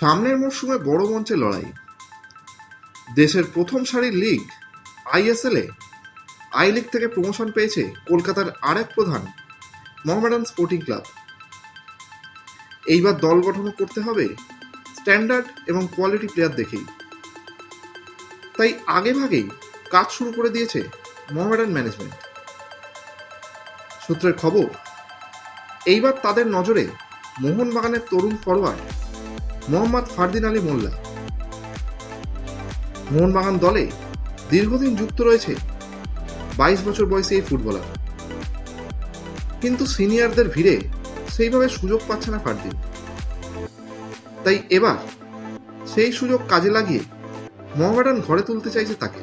সামনের মরশুমে বড় মঞ্চে লড়াই। দেশের প্রথম সারির লিগ আইএসএলে আই লিগ থেকে প্রমোশন পেয়েছে কলকাতার আরেক প্রধান মোহামেডান স্পোর্টিং ক্লাব। এইবার দল গঠন করতে হবে স্ট্যান্ডার্ড এবং কোয়ালিটি প্লেয়ার দেখেই। তাই আগেভাগেই কাজ শুরু করে দিয়েছে মোহামেডান ম্যানেজমেন্ট। সূত্রের খবর, এইবার তাদের নজরে মোহনবাগানের তরুণ ফরোয়ার্ড মোহাম্মদ ফারদিন আলী মোল্লা। মোহনবাগান দলে দীর্ঘদিন যুক্ত রয়েছে 22 বছর বয়সী এই ফুটবলার, কিন্তু সিনিয়রদের ভিড়ে সেইভাবে সুযোগ পাচ্ছে না ফারদিন। তাই এবার সেই সুযোগ কাজে লাগিয়ে মোহামেডান ঘরে তুলতে চাইছে তাকে।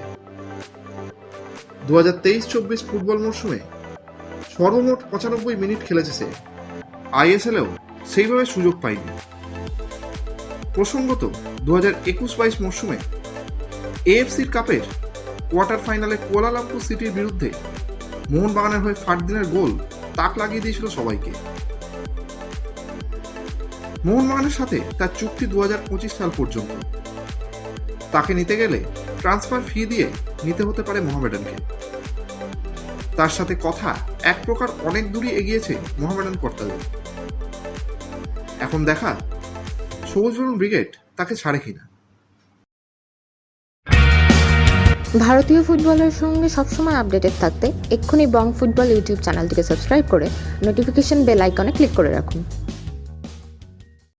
2023-24 ফুটবল মরশুমে সর্বমোট 95 মিনিট খেলেছে সে। আইএসএলেও সেইভাবে সুযোগ পায়নি। প্রসঙ্গত 2021-22 মরশুমে এএফসির কাপের কোয়ার্টার ফাইনালে কুয়ালালামপুর সিটির বিরুদ্ধে মোহনবাগানের হয়ে ফারদিনের গোল তাক লাগিয়ে দিয়েছিল সবাইকে। মোহনবাগানের সাথে তার চুক্তি 2025 সাল পর্যন্ত। তাকে নিতে গেলে ট্রান্সফার ফি দিয়ে নিতে হতে পারে মোহামেডানকে। তার সাথে কথা এক প্রকার অনেক দূরই এগিয়েছে মোহামেডান কর্তাদের। এখন দেখা সবুজ বরণ ব্রিগেড তাকে ছাড়ে কিনা। ভারতীয় ফুটবলের সঙ্গে সবসময় আপডেটেড থাকতে এক্ষুনি বং ফুটবল ইউটিউব চ্যানেলটিকে সাবস্ক্রাইব করে নোটিফিকেশন বেল আইকনে ক্লিক করে রাখুন।